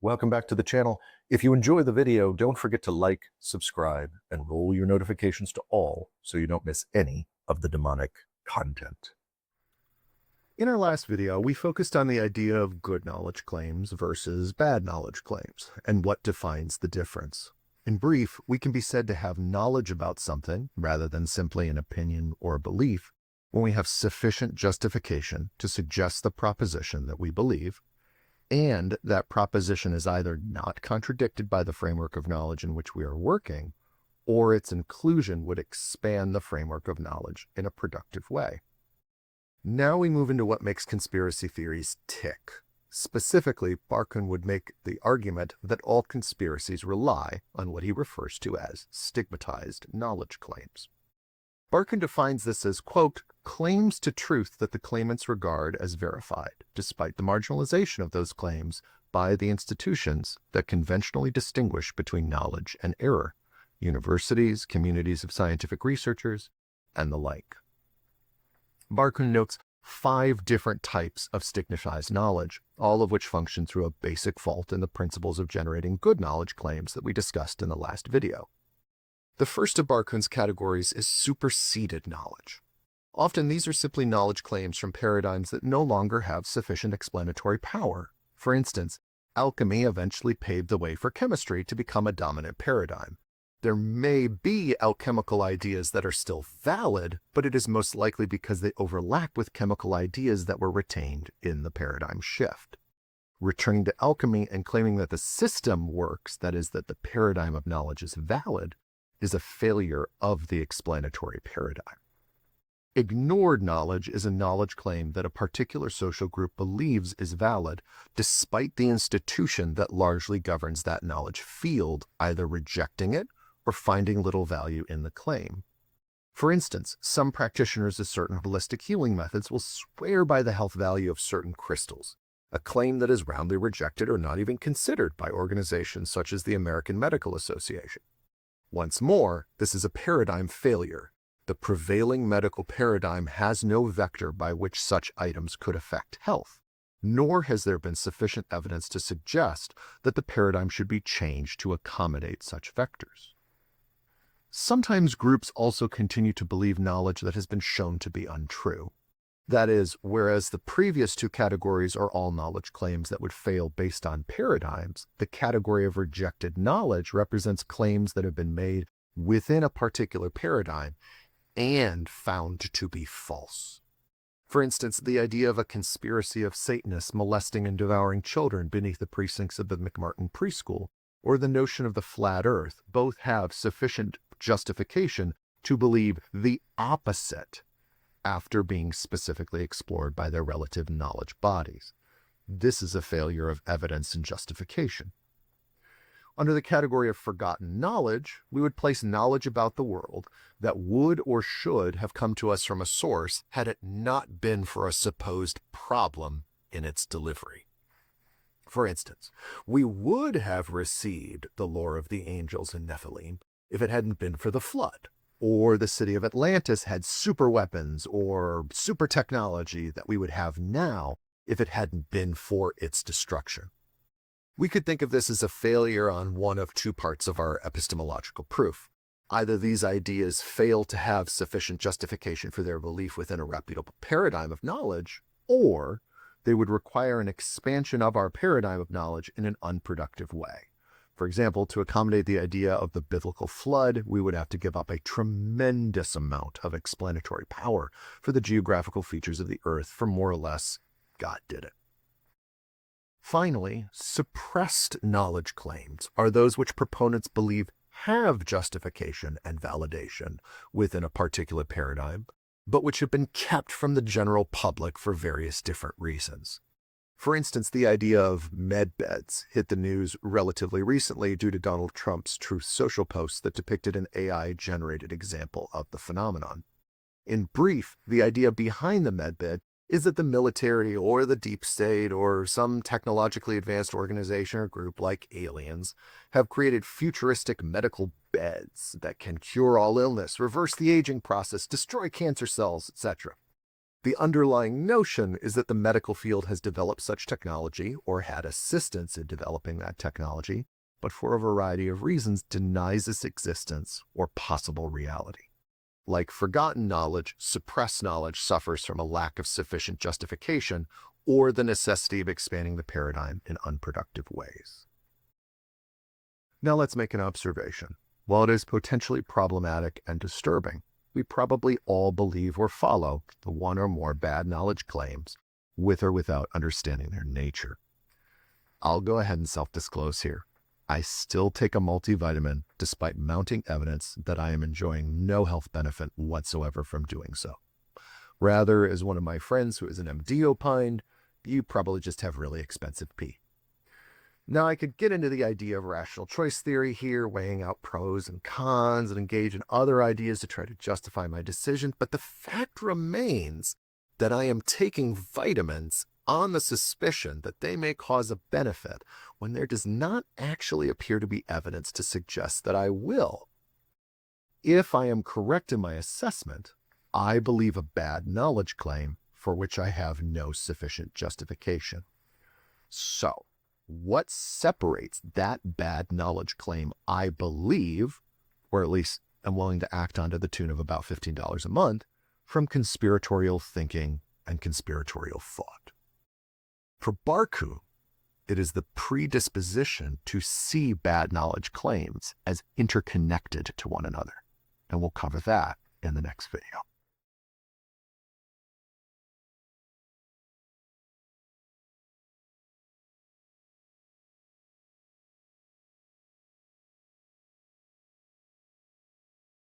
Welcome back to the channel. If you enjoy the video, don't forget to like, subscribe, and roll your notifications to all so you don't miss any of the demonic content. In our last video, we focused on the idea of good knowledge claims versus bad knowledge claims and what defines the difference. In brief, we can be said to have knowledge about something rather than simply an opinion or a belief when we have sufficient justification to suggest the proposition that we believe, and that proposition is either not contradicted by the framework of knowledge in which we are working, or its inclusion would expand the framework of knowledge in a productive way. Now we move into what makes conspiracy theories tick. Specifically, Barkun would make the argument that all conspiracies rely on what he refers to as stigmatized knowledge claims. Barkun defines this as, quote, claims to truth that the claimants regard as verified, despite the marginalization of those claims by the institutions that conventionally distinguish between knowledge and error, universities, communities of scientific researchers, and the like. Barkun notes 5 different types of stigmatized knowledge, all of which function through a basic fault in the principles of generating good knowledge claims that we discussed in the last video. The first of Barkun's categories is superseded knowledge. Often these are simply knowledge claims from paradigms that no longer have sufficient explanatory power. For instance, alchemy eventually paved the way for chemistry to become a dominant paradigm. There may be alchemical ideas that are still valid, but it is most likely because they overlap with chemical ideas that were retained in the paradigm shift. Returning to alchemy and claiming that the system works, that is, that the paradigm of knowledge is valid, is a failure of the explanatory paradigm. Ignored knowledge is a knowledge claim that a particular social group believes is valid, despite the institution that largely governs that knowledge field either rejecting it or finding little value in the claim. For instance, some practitioners of certain holistic healing methods will swear by the health value of certain crystals, a claim that is roundly rejected or not even considered by organizations such as the American Medical Association. Once more, this is a paradigm failure. The prevailing medical paradigm has no vector by which such items could affect health, nor has there been sufficient evidence to suggest that the paradigm should be changed to accommodate such vectors. Sometimes groups also continue to believe knowledge that has been shown to be untrue. That is, whereas the previous 2 categories are all knowledge claims that would fail based on paradigms, the category of rejected knowledge represents claims that have been made within a particular paradigm and found to be false. For instance, the idea of a conspiracy of Satanists molesting and devouring children beneath the precincts of the McMartin preschool, or the notion of the flat earth, both have sufficient justification to believe the opposite after being specifically explored by their relative knowledge bodies. This is a failure of evidence and justification. Under the category of forgotten knowledge, we would place knowledge about the world that would or should have come to us from a source had it not been for a supposed problem in its delivery. For instance, we would have received the lore of the angels and Nephilim if it hadn't been for the flood, or the city of Atlantis had super weapons or super technology that we would have now if it hadn't been for its destruction. We could think of this as a failure on one of 2 parts of our epistemological proof. Either these ideas fail to have sufficient justification for their belief within a reputable paradigm of knowledge, or they would require an expansion of our paradigm of knowledge in an unproductive way. For example, to accommodate the idea of the biblical flood, we would have to give up a tremendous amount of explanatory power for the geographical features of the earth, for more or less, God did it. Finally, suppressed knowledge claims are those which proponents believe have justification and validation within a particular paradigm, but which have been kept from the general public for various different reasons. For instance, the idea of med beds hit the news relatively recently due to Donald Trump's Truth Social posts that depicted an AI-generated example of the phenomenon. In brief, the idea behind the med bed is that the military or the deep state or some technologically advanced organization or group like aliens have created futuristic medical beds that can cure all illness, reverse the aging process, destroy cancer cells, etc. The underlying notion is that the medical field has developed such technology or had assistance in developing that technology, but for a variety of reasons denies its existence or possible reality. Like forgotten knowledge, suppressed knowledge suffers from a lack of sufficient justification or the necessity of expanding the paradigm in unproductive ways. Now let's make an observation. While it is potentially problematic and disturbing, we probably all believe or follow the one or more bad knowledge claims with or without understanding their nature. I'll go ahead and self-disclose here. I still take a multivitamin despite mounting evidence that I am enjoying no health benefit whatsoever from doing so. Rather, as one of my friends who is an MD opined, you probably just have really expensive pee. Now, I could get into the idea of rational choice theory here, weighing out pros and cons and engage in other ideas to try to justify my decision, but the fact remains that I am taking vitamins on the suspicion that they may cause a benefit when there does not actually appear to be evidence to suggest that I will. If I am correct in my assessment, I believe a bad knowledge claim for which I have no sufficient justification. So, what separates that bad knowledge claim I believe, or at least am willing to act on to the tune of about $15 a month, from conspiratorial thinking and conspiratorial thought? For Barkun, it is the predisposition to see bad knowledge claims as interconnected to one another, and we'll cover that in the next video.